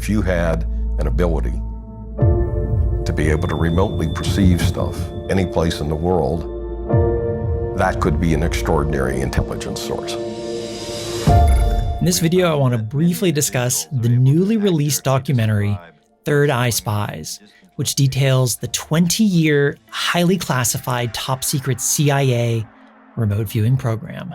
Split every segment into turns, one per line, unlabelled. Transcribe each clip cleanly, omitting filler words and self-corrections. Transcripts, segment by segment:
If you had an ability to be able to remotely perceive stuff any place in the world, that could be an extraordinary intelligence source.
In this video, I want to briefly discuss the newly released documentary, Third Eye Spies, which details the 20-year, highly classified, top-secret CIA remote viewing program.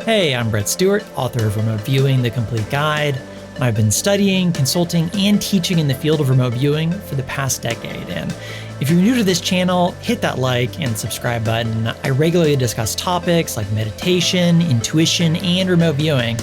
Hey, I'm Brett Stuart, author of Remote Viewing, The Complete Guide. I've been studying, consulting, and teaching in the field of remote viewing for the past decade. And if you're new to this channel, hit that like and subscribe button. I regularly discuss topics like meditation, intuition, and remote viewing,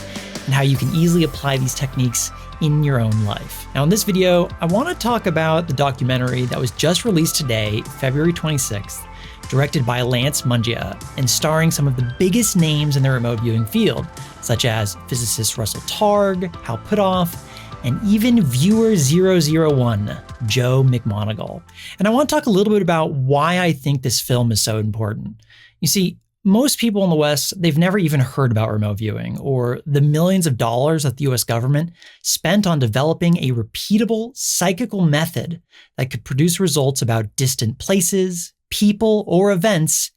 and how you can easily apply these techniques in your own life. Now in this video, I want to talk about the documentary that was just released today, February 26th, directed by Lance Mungia and starring some of the biggest names in the remote viewing field, such as physicist Russell Targ, Hal Puthoff, and even viewer 001, Joe McMoneagle. And I want to talk a little bit about why I think this film is so important. You see, most people in the West, they've never even heard about remote viewing or the millions of dollars that the US government spent on developing a repeatable psychical method that could produce results about distant places, people, or events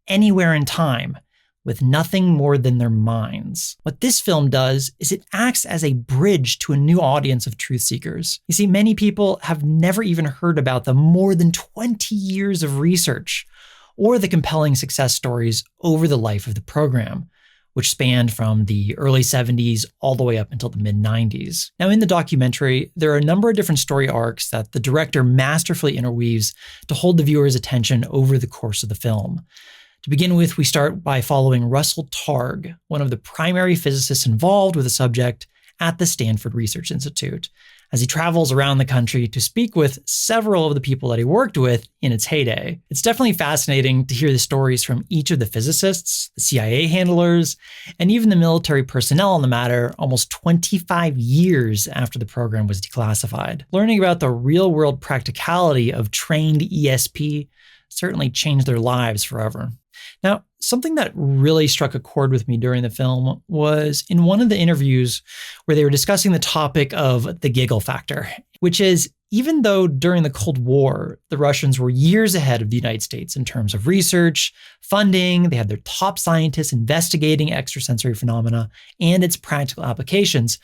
anywhere in time with nothing more than their minds. What this film does is it acts as a bridge to a new audience of truth seekers. You see, many people have never even heard about the more than 20 years of research or the compelling success stories over the life of the program, which spanned from the early 70s all the way up until the mid-90s. Now in the documentary, there are a number of different story arcs that the director masterfully interweaves to hold the viewer's attention over the course of the film. To begin with, we start by following Russell Targ, one of the primary physicists involved with the subject at the Stanford Research Institute, as he travels around the country to speak with several of the people that he worked with in its heyday. It's definitely fascinating to hear the stories from each of the physicists, the CIA handlers, and even the military personnel on the matter almost 25 years after the program was declassified. Learning about the real-world practicality of trained ESP certainly changed their lives forever. Now, something that really struck a chord with me during the film was in one of the interviews where they were discussing the topic of the giggle factor, which is even though during the Cold War, the Russians were years ahead of the United States in terms of research, funding, they had their top scientists investigating extrasensory phenomena and its practical applications.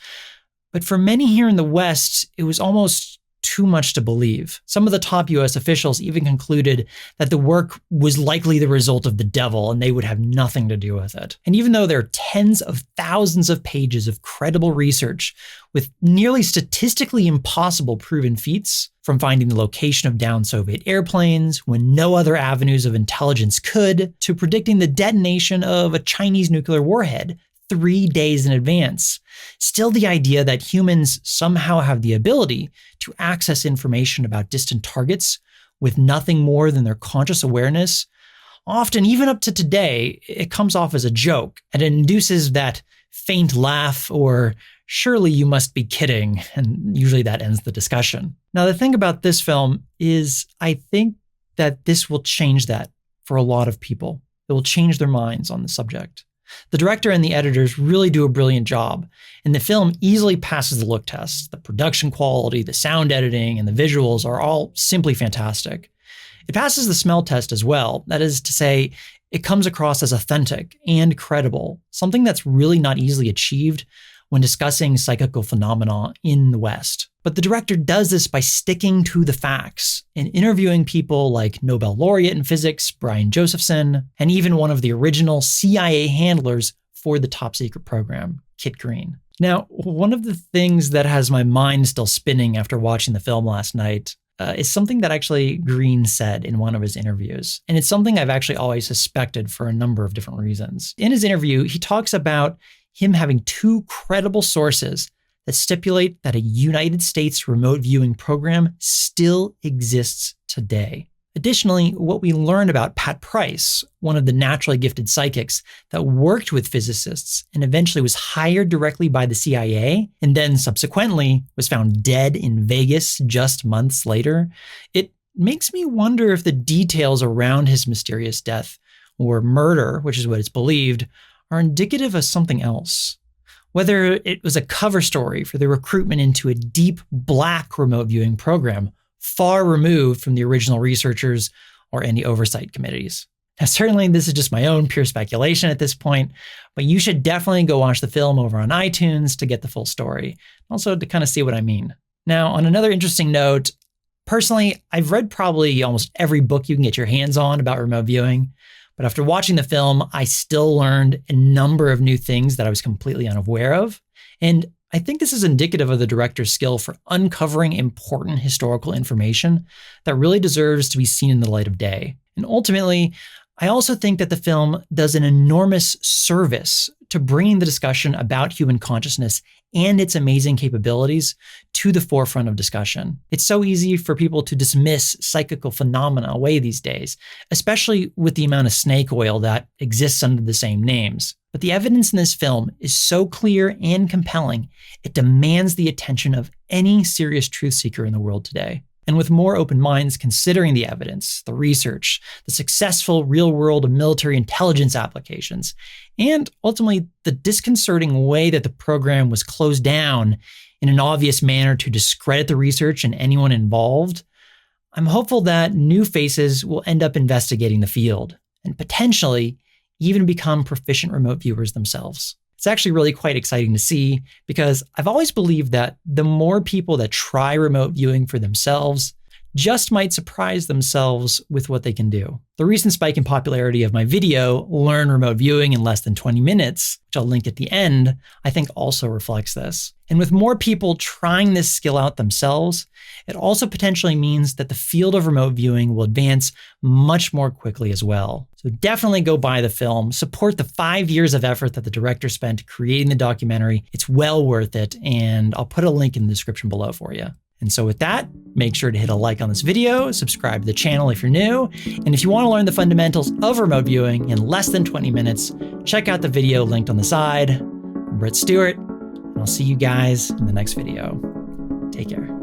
But for many here in the West, it was almost too much to believe. Some of the top US officials even concluded that the work was likely the result of the devil and they would have nothing to do with it. And even though there are tens of thousands of pages of credible research with nearly statistically impossible proven feats, from finding the location of downed Soviet airplanes when no other avenues of intelligence could, to predicting the detonation of a Chinese nuclear warhead 3 days in advance. Still, the idea that humans somehow have the ability to access information about distant targets with nothing more than their conscious awareness, often even up to today, it comes off as a joke and it induces that faint laugh or surely you must be kidding, and usually that ends the discussion. Now, the thing about this film is I think that this will change that for a lot of people. It will change their minds on the subject. The director and the editors really do a brilliant job, and the film easily passes the look test. The production quality, the sound editing, and the visuals are all simply fantastic. It passes the smell test as well. That is to say, it comes across as authentic and credible, something that's really not easily achieved when discussing psychical phenomena in the West. But the director does this by sticking to the facts and interviewing people like Nobel laureate in physics, Brian Josephson, and even one of the original CIA handlers for the top secret program, Kit Green. Now, one of the things that has my mind still spinning after watching the film last night is something that actually Green said in one of his interviews. And it's something I've actually always suspected for a number of different reasons. In his interview, he talks about him having two credible sources that stipulate that a United States remote viewing program still exists today. Additionally, what we learned about Pat Price, one of the naturally gifted psychics that worked with physicists and eventually was hired directly by the CIA and then subsequently was found dead in Vegas just months later, it makes me wonder if the details around his mysterious death or murder, which is what it's believed, are indicative of something else. Whether it was a cover story for the recruitment into a deep black remote viewing program, far removed from the original researchers or any oversight committees. Now, certainly this is just my own pure speculation at this point, but you should definitely go watch the film over on iTunes to get the full story, also to kind of see what I mean. Now, on another interesting note, personally, I've read probably almost every book you can get your hands on about remote viewing, but after watching the film, I still learned a number of new things that I was completely unaware of, and I think this is indicative of the director's skill for uncovering important historical information that really deserves to be seen in the light of day. And ultimately, I also think that the film does an enormous service to bringing the discussion about human consciousness and its amazing capabilities to the forefront of discussion. It's so easy for people to dismiss psychical phenomena away these days, especially with the amount of snake oil that exists under the same names. But the evidence in this film is so clear and compelling, it demands the attention of any serious truth seeker in the world today. And with more open minds considering the evidence, the research, the successful real-world military intelligence applications, and ultimately the disconcerting way that the program was closed down in an obvious manner to discredit the research and anyone involved, I'm hopeful that new faces will end up investigating the field and potentially even become proficient remote viewers themselves. It's actually really quite exciting to see because I've always believed that the more people that try remote viewing for themselves just might surprise themselves with what they can do. The recent spike in popularity of my video, Learn Remote Viewing in Less Than 20 Minutes, which I'll link at the end, I think also reflects this. And with more people trying this skill out themselves, it also potentially means that the field of remote viewing will advance much more quickly as well. So definitely go buy the film, support the 5 years of effort that the director spent creating the documentary. It's well worth it, and I'll put a link in the description below for you. And so with that, make sure to hit a like on this video, subscribe to the channel if you're new, and if you want to learn the fundamentals of remote viewing in less than 20 minutes, check out the video linked on the side. I'm Brett Stuart, and I'll see you guys in the next video. Take care.